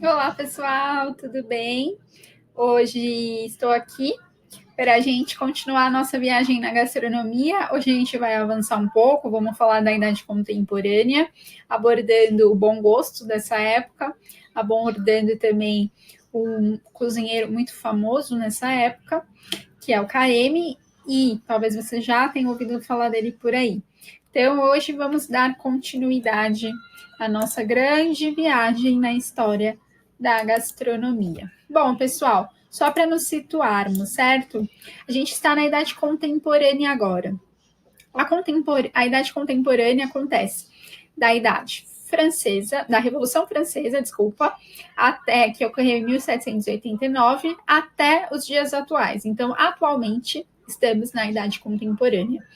Olá, pessoal, tudo bem? Hoje estou aqui para a gente continuar a nossa viagem na gastronomia. Hoje a gente vai avançar um pouco, vamos falar da Idade Contemporânea, abordando o bom gosto dessa época, abordando também um cozinheiro muito famoso nessa época, que é o Carême, e talvez você já tenha ouvido falar dele por aí. Então, hoje vamos dar continuidade à nossa grande viagem na história da gastronomia. Bom, pessoal, só para nos situarmos, certo? A gente está na Idade Contemporânea agora. A Idade Contemporânea acontece da Idade Francesa, da Revolução Francesa, desculpa, até que ocorreu em 1789, até os dias atuais. Então, atualmente, estamos na Idade Contemporânea.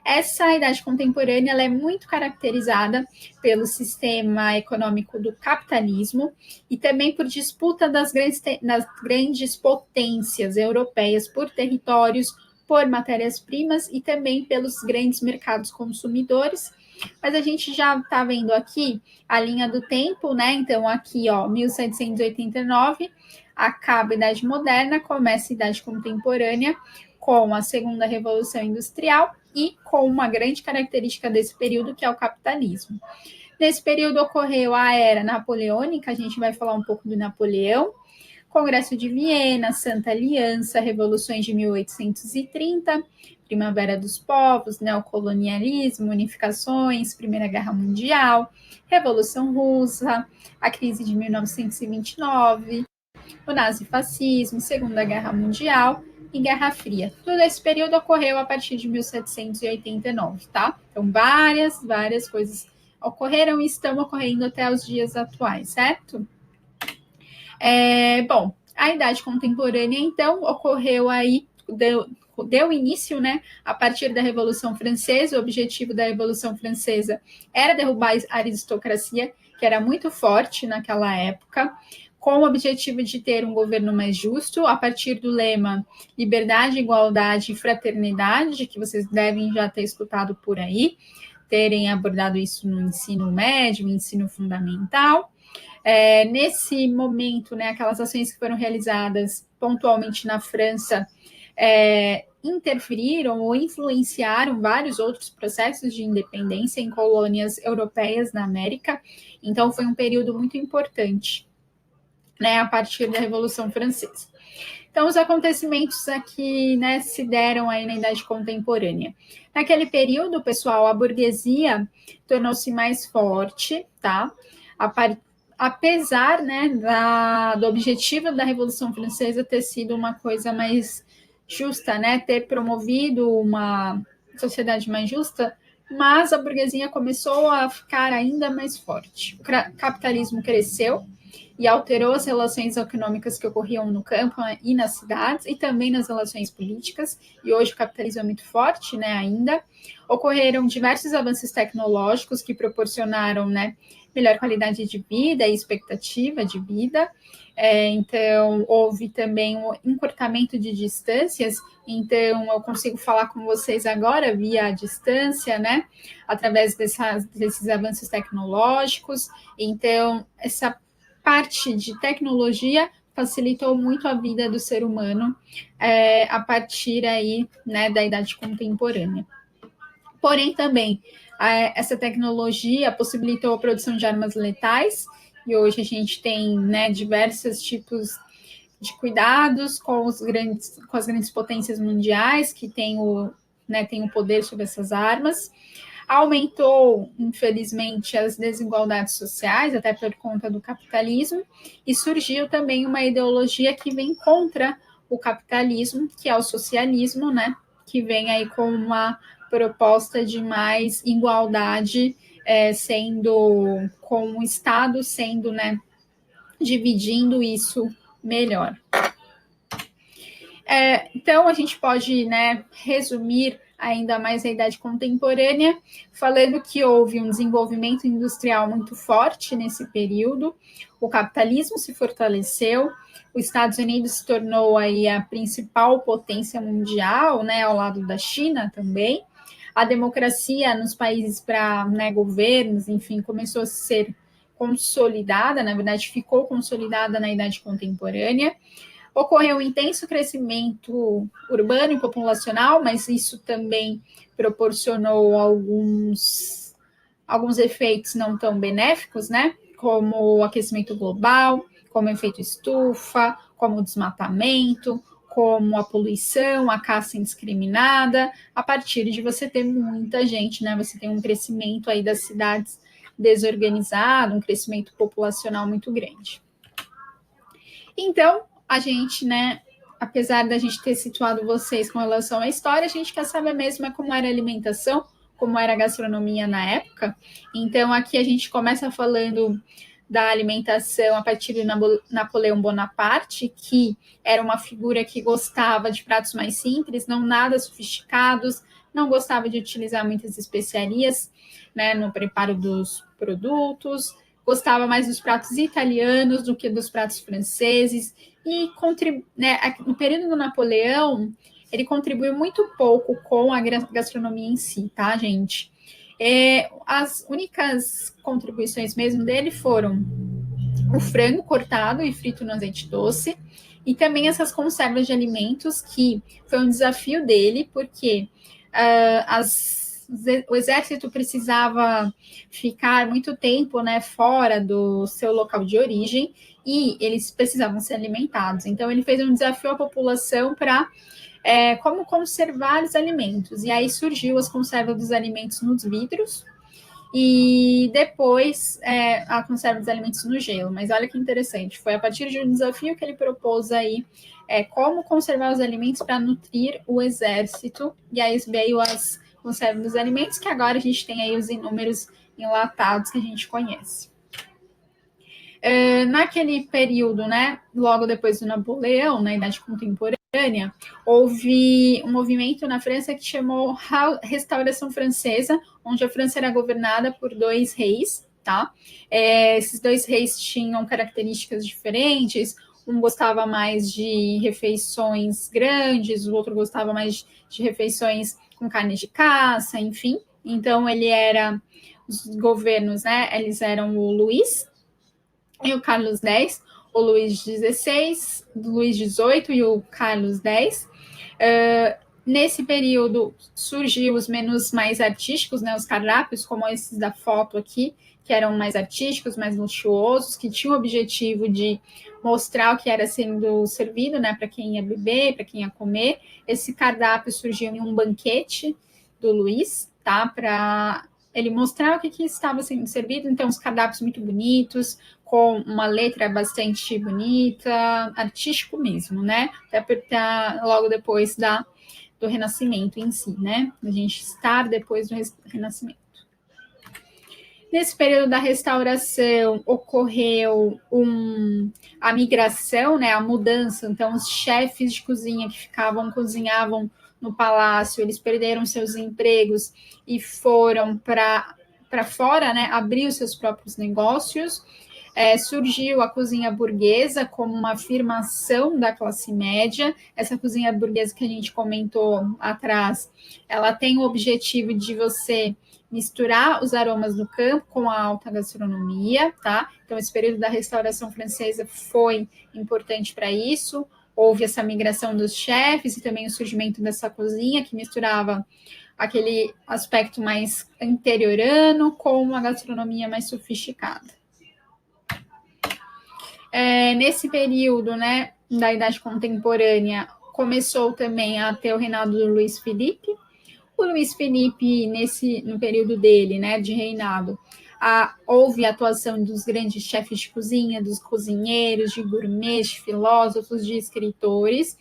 Essa idade contemporânea ela é muito caracterizada pelo sistema econômico do capitalismo e também por disputa das grandes potências europeias por territórios, por matérias-primas e também pelos grandes mercados consumidores. Mas a gente já está vendo aqui a linha do tempo, né? Então, aqui, ó, 1789, acaba a Idade Moderna, começa a Idade Contemporânea, com a Segunda Revolução Industrial e com uma grande característica desse período, que é o capitalismo. Nesse período ocorreu a Era Napoleônica, a gente vai falar um pouco do Napoleão, Congresso de Viena, Santa Aliança, Revoluções de 1830, Primavera dos Povos, Neocolonialismo, Unificações, Primeira Guerra Mundial, Revolução Russa, a crise de 1929, o nazifascismo, Segunda Guerra Mundial e Guerra Fria. Todo esse período ocorreu a partir de 1789, tá? Então, várias coisas ocorreram e estão ocorrendo até os dias atuais, certo? Bom, a Idade Contemporânea, então, ocorreu aí, deu início, né, a partir da Revolução Francesa. O objetivo da Revolução Francesa era derrubar a aristocracia, que era muito forte naquela época, com o objetivo de ter um governo mais justo, a partir do lema liberdade, igualdade e fraternidade, que vocês devem já ter escutado por aí, terem abordado isso no ensino médio, ensino fundamental. Nesse momento, né, aquelas ações que foram realizadas pontualmente na França interferiram ou influenciaram vários outros processos de independência em colônias europeias na América. Então, foi um período muito importante, né, a partir da Revolução Francesa. Então, os acontecimentos aqui, né, se deram aí na Idade Contemporânea. Naquele período, pessoal, a burguesia tornou-se mais forte, tá? Apesar, né, do objetivo da Revolução Francesa ter sido uma coisa mais justa, né, ter promovido uma sociedade mais justa, mas a burguesia começou a ficar ainda mais forte. O capitalismo cresceu e alterou as relações econômicas que ocorriam no campo e nas cidades, e também nas relações políticas, e hoje o capitalismo é muito forte, né, ainda. Ocorreram diversos avanços tecnológicos que proporcionaram, né, melhor qualidade de vida e expectativa de vida. Então, houve também um encurtamento de distâncias, então eu consigo falar com vocês agora via distância, né, através desses avanços tecnológicos. Então, essa parte de tecnologia facilitou muito a vida do ser humano a partir aí, né, da idade contemporânea. Porém, também, essa tecnologia possibilitou a produção de armas letais, e hoje a gente tem, né, diversos tipos de cuidados com as grandes potências mundiais que têm tem o poder sobre essas armas. Aumentou, infelizmente, as desigualdades sociais, até por conta do capitalismo, e surgiu também uma ideologia que vem contra o capitalismo, que é o socialismo, né? Que vem aí com uma proposta de mais igualdade, sendo com o Estado sendo, né, dividindo isso melhor. Então, a gente pode, né, resumir ainda mais a idade contemporânea, falando que houve um desenvolvimento industrial muito forte nesse período, o capitalismo se fortaleceu, os Estados Unidos se tornou aí a principal potência mundial, né, ao lado da China também, a democracia nos países para, né, governos, enfim, começou a ser consolidada, na verdade, ficou consolidada na Idade Contemporânea. Ocorreu um intenso crescimento urbano e populacional, mas isso também proporcionou alguns efeitos não tão benéficos, né? Como o aquecimento global, como o efeito estufa, como o desmatamento, como a poluição, a caça indiscriminada, a partir de você ter muita gente, né? Você tem um crescimento aí das cidades desorganizado, um crescimento populacional muito grande. Então, a gente, né, apesar da gente ter situado vocês com relação à história, a gente quer saber mesmo como era a alimentação, como era a gastronomia na época. Então, aqui a gente começa falando da alimentação a partir de Napoleão Bonaparte, que era uma figura que gostava de pratos mais simples, não nada sofisticados, não gostava de utilizar muitas especiarias, né, no preparo dos produtos, gostava mais dos pratos italianos do que dos pratos franceses, e né, no período do Napoleão, ele contribuiu muito pouco com a gastronomia em si, tá, gente? As únicas contribuições mesmo dele foram o frango cortado e frito no azeite doce, e também essas conservas de alimentos, que foi um desafio dele, porque o exército precisava ficar muito tempo, né, fora do seu local de origem, e eles precisavam ser alimentados. Então, ele fez um desafio à população para como conservar os alimentos. E aí surgiu as conservas dos alimentos nos vidros, e depois a conserva dos alimentos no gelo. Mas olha que interessante, foi a partir de um desafio que ele propôs aí como conservar os alimentos para nutrir o exército, e aí veio as conservas dos alimentos, que agora a gente tem aí os inúmeros enlatados que a gente conhece. Naquele período, né, logo depois do Napoleão, na Idade Contemporânea, houve um movimento na França que chamou Restauração Francesa, onde a França era governada por 2 reis, tá? Esses 2 reis tinham características diferentes, um gostava mais de refeições grandes, o outro gostava mais de refeições com carne de caça, enfim. Então, os governos, né, eles eram o Luís e o Carlos X, o Luís XVI, o Luís XVIII e o Carlos X. Nesse período surgiu os menus mais artísticos, né, os cardápios, como esses da foto aqui, que eram mais artísticos, mais luxuosos, que tinham o objetivo de mostrar o que era sendo servido, né, para quem ia beber, para quem ia comer. Esse cardápio surgiu em um banquete do Luís, tá, para ele mostrar o que estava sendo servido. Então, os cardápios muito bonitos, com uma letra bastante bonita, artístico mesmo, né? Até logo depois do Renascimento em si, né? A gente estar depois do Renascimento. Nesse período da restauração, ocorreu a migração, né, a mudança. Então, os chefes de cozinha que cozinhavam no palácio, eles perderam seus empregos e foram para fora, né, abrir os seus próprios negócios. Surgiu a cozinha burguesa como uma afirmação da classe média. Essa cozinha burguesa que a gente comentou atrás, ela tem o objetivo de você misturar os aromas do campo com a alta gastronomia, tá? Então, esse período da restauração francesa foi importante para isso. Houve essa migração dos chefes e também o surgimento dessa cozinha que misturava aquele aspecto mais interiorano com uma gastronomia mais sofisticada. Nesse período, né, da Idade Contemporânea, começou também a ter o reinado do Luís Filipe. O Luís Filipe, no período dele, né, de reinado, houve a atuação dos grandes chefes de cozinha, dos cozinheiros, de gourmets, de filósofos, de escritores.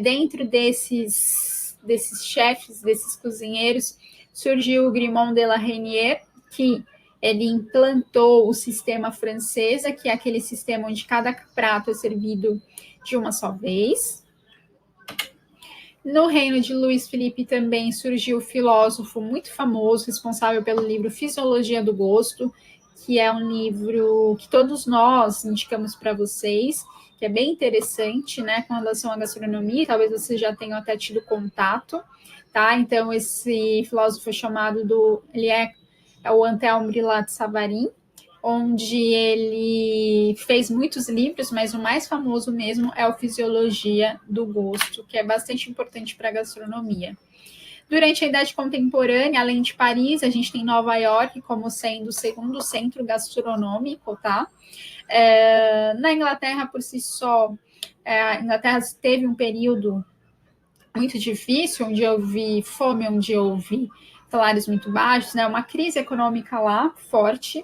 Dentro desses chefes, desses cozinheiros, surgiu o Grimond de la Reynière, que ele implantou o sistema francês, que é aquele sistema onde cada prato é servido de uma só vez. No reino de Luís Filipe também surgiu um filósofo muito famoso, responsável pelo livro Fisiologia do Gosto, que é um livro que todos nós indicamos para vocês, que é bem interessante, né, com relação à gastronomia, talvez vocês já tenham até tido contato, tá? Então, esse filósofo é chamado ele é o Anselme Brillat Savarin, onde ele fez muitos livros, mas o mais famoso mesmo é o Fisiologia do Gosto, que é bastante importante para a gastronomia. Durante a Idade Contemporânea, além de Paris, a gente tem Nova York como sendo o segundo centro gastronômico, tá? Na Inglaterra, por si só, a Inglaterra teve um período muito difícil, onde houve fome, onde houve salários muito baixos, né? Uma crise econômica lá forte.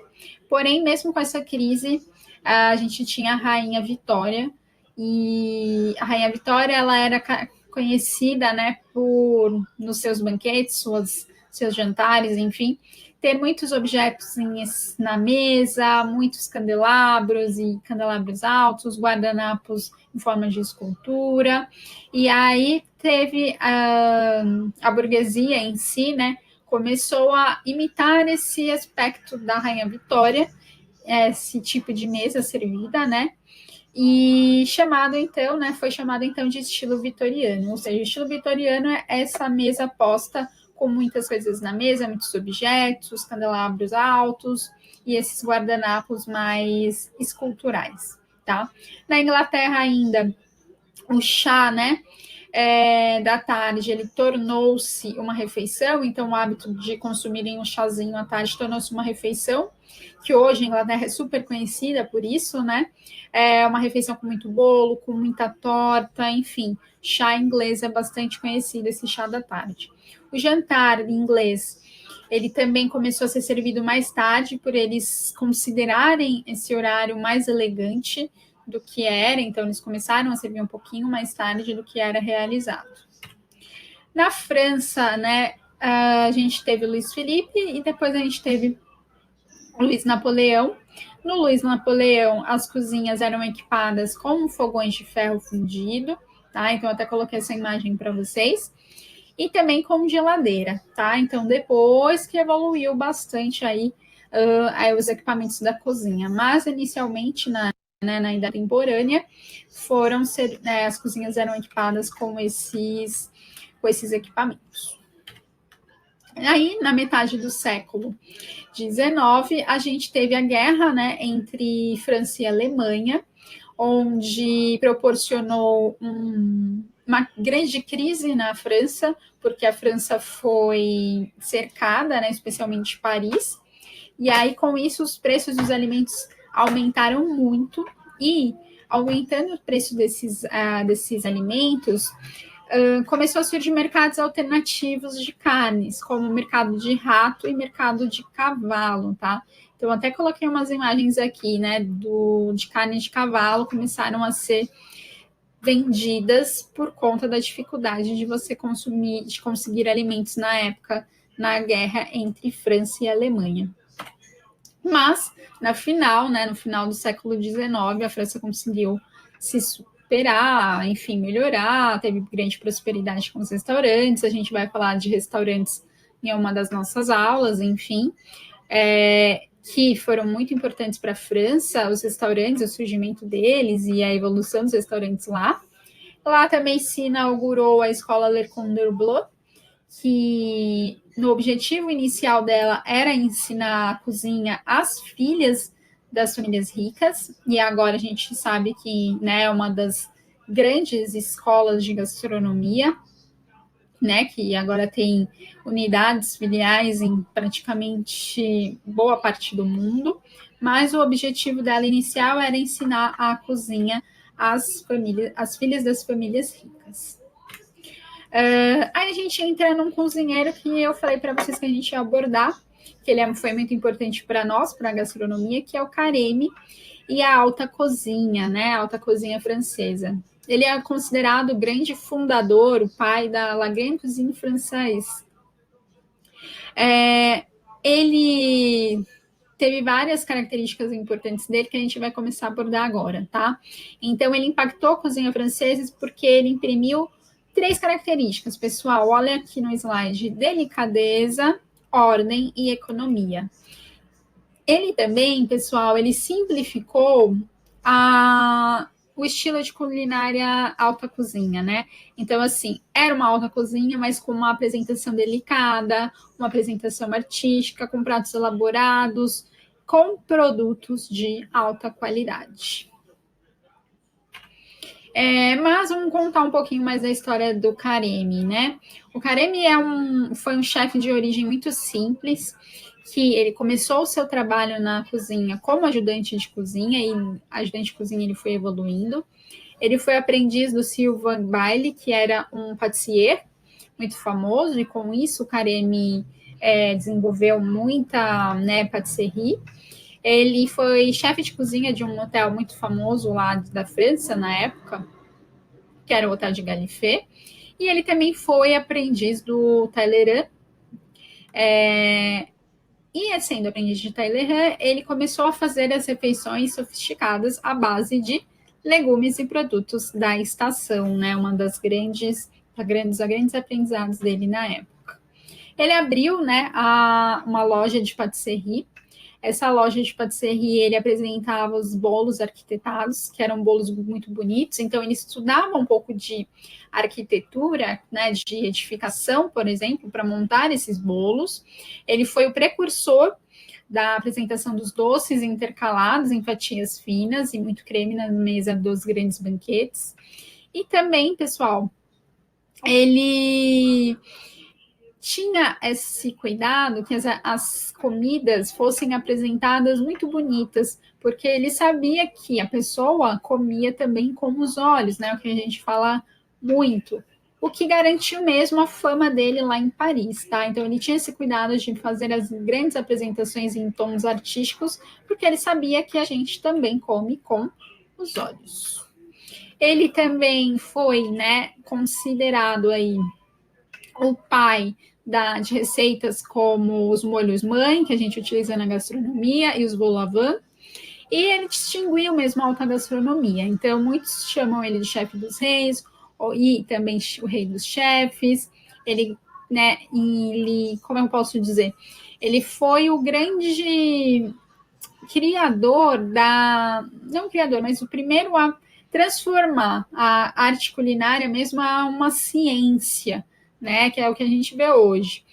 Porém, mesmo com essa crise, a gente tinha a Rainha Vitória, e a Rainha Vitória ela era conhecida, né, por nos seus banquetes, seus jantares, enfim, ter muitos objetos na mesa, muitos candelabros e candelabros altos, guardanapos em forma de escultura. E aí teve a burguesia em si, né, começou a imitar esse aspecto da Rainha Vitória, esse tipo de mesa servida, né? E foi chamado então de estilo vitoriano, ou seja, o estilo vitoriano é essa mesa posta com muitas coisas na mesa, muitos objetos, candelabros altos e esses guardanapos mais esculturais, tá? Na Inglaterra ainda, o chá, né, da tarde, ele tornou-se uma refeição, então o hábito de consumirem um chazinho à tarde tornou-se uma refeição, que hoje a Inglaterra é super conhecida por isso, né? É uma refeição com muito bolo, com muita torta, enfim. Chá inglês é bastante conhecido, esse chá da tarde. O jantar em inglês, ele também começou a ser servido mais tarde, por eles considerarem esse horário mais elegante do que era, então eles começaram a servir um pouquinho mais tarde do que era realizado. Na França, né, a gente teve o Luiz Felipe e depois a gente teve o Luiz Napoleão. No Luiz Napoleão, as cozinhas eram equipadas com fogões de ferro fundido, tá? Então, eu até coloquei essa imagem para vocês. E também com geladeira, tá? Então, depois que evoluiu bastante aí os equipamentos da cozinha. Mas, inicialmente, na Idade Contemporânea, as cozinhas eram equipadas com esses equipamentos. Aí, na metade do século XIX, a gente teve a guerra, né, entre França e Alemanha, onde proporcionou uma grande crise na França, porque a França foi cercada, né, especialmente Paris, e aí com isso os preços dos alimentos aumentaram muito, e aumentando o preço desses alimentos, começou a surgir mercados alternativos de carnes, como o mercado de rato e mercado de cavalo, tá? Então, até coloquei umas imagens aqui, né, de carne de cavalo, começaram a ser vendidas por conta da dificuldade de você conseguir alimentos na época, na guerra entre França e Alemanha. Mas, no final do século XIX, a França conseguiu se superar, enfim, melhorar, teve grande prosperidade com os restaurantes, a gente vai falar de restaurantes em uma das nossas aulas, enfim, que foram muito importantes para a França, os restaurantes, o surgimento deles e a evolução dos restaurantes lá. Lá também se inaugurou a escola Le Cordon Bleu, que no objetivo inicial dela era ensinar a cozinha às filhas das famílias ricas, e agora a gente sabe que, né, é uma das grandes escolas de gastronomia, né, que agora tem unidades filiais em praticamente boa parte do mundo, mas o objetivo dela inicial era ensinar a cozinha às filhas das famílias ricas. Aí a gente entra num cozinheiro que eu falei para vocês que a gente ia abordar, que ele foi muito importante para nós, para a gastronomia, que é o Carême e a alta cozinha, né? A alta cozinha francesa. Ele é considerado o grande fundador, o pai da La Grande Cuisine Française. Ele teve várias características importantes dele que a gente vai começar a abordar agora, tá? Então, ele impactou a cozinha francesa porque ele imprimiu 3 características, pessoal. Olha aqui no slide: delicadeza, ordem e economia. Ele também, pessoal, ele simplificou o estilo de culinária alta cozinha, né? Então, assim, era uma alta cozinha, mas com uma apresentação delicada, uma apresentação artística, com pratos elaborados, com produtos de alta qualidade. Mas vamos contar um pouquinho mais da história do Carême, né? O Carême foi um chefe de origem muito simples, que ele começou o seu trabalho na cozinha como ajudante de cozinha, e ajudante de cozinha ele foi evoluindo. Ele foi aprendiz do Sylvain Bailly, que era um patissier muito famoso, e com isso o Carême desenvolveu muita, né, patisserie. Ele foi chefe de cozinha de um hotel muito famoso lá da França na época, que era o Hotel de Gallifet, e ele também foi aprendiz do Talleyrand. E sendo aprendiz de Talleyrand, ele começou a fazer as refeições sofisticadas à base de legumes e produtos da estação, né? Uma das grandes aprendizados dele na época. Ele abriu, né, uma loja de patisserie. Essa loja de patisserie, ele apresentava os bolos arquitetados, que eram bolos muito bonitos, então ele estudava um pouco de arquitetura, né, de edificação, por exemplo, para montar esses bolos. Ele foi o precursor da apresentação dos doces intercalados em fatias finas e muito creme na mesa dos grandes banquetes. E também, pessoal, ele tinha esse cuidado que as comidas fossem apresentadas muito bonitas, porque ele sabia que a pessoa comia também com os olhos, né? O que a gente fala muito. O que garantiu mesmo a fama dele lá em Paris, tá? Então ele tinha esse cuidado de fazer as grandes apresentações em tons artísticos, porque ele sabia que a gente também come com os olhos. Ele também foi, né, considerado aí o pai de receitas como os molhos mãe, que a gente utiliza na gastronomia, e os vol au vent, e ele distinguiu mesmo a alta gastronomia. Então, muitos chamam ele de chefe dos reis, e também o rei dos chefes. Ele, né, como eu posso dizer, ele foi o grande criador não criador, mas o primeiro a transformar a arte culinária mesmo a uma ciência, né, que é o que a gente vê hoje.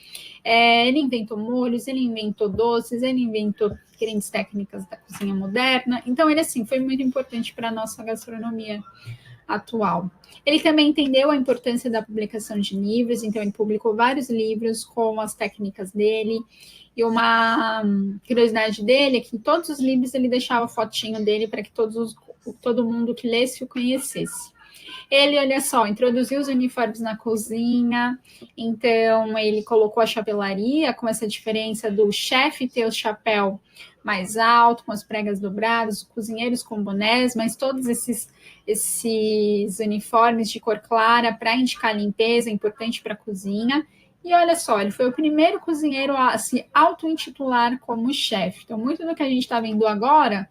Ele inventou molhos, ele inventou doces, ele inventou grandes técnicas da cozinha moderna. Então, ele, assim, foi muito importante para a nossa gastronomia atual. Ele também entendeu a importância da publicação de livros, então ele publicou vários livros com as técnicas dele. E uma curiosidade dele é que em todos os livros ele deixava fotinho dele para que todo mundo que lesse o conhecesse. Ele, olha só, introduziu os uniformes na cozinha, então ele colocou a chapelaria com essa diferença do chefe ter o chapéu mais alto, com as pregas dobradas, os cozinheiros com bonés, mas todos esses uniformes de cor clara para indicar limpeza, importante para a cozinha. E olha só, ele foi o primeiro cozinheiro a se auto-intitular como chefe. Então, muito do que a gente está vendo agora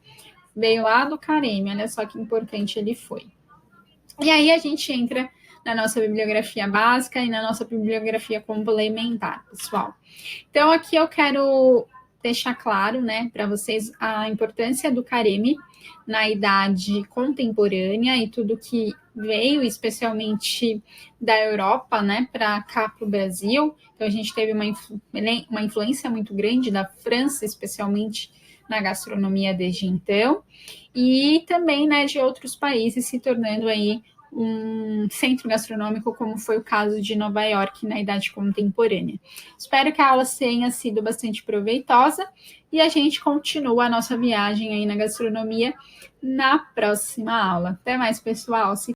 veio lá do Carême, olha só que importante ele foi. E aí a gente entra na nossa bibliografia básica e na nossa bibliografia complementar, pessoal. Então, aqui eu quero deixar claro, né, para vocês a importância do Carême na idade contemporânea e tudo que veio, especialmente da Europa, né, para cá, para o Brasil. Então, a gente teve uma influência muito grande da França, especialmente na gastronomia desde então, e também, né, de outros países se tornando aí um centro gastronômico, como foi o caso de Nova York na idade contemporânea. Espero que a aula tenha sido bastante proveitosa e a gente continua a nossa viagem aí na gastronomia na próxima aula. Até mais, pessoal.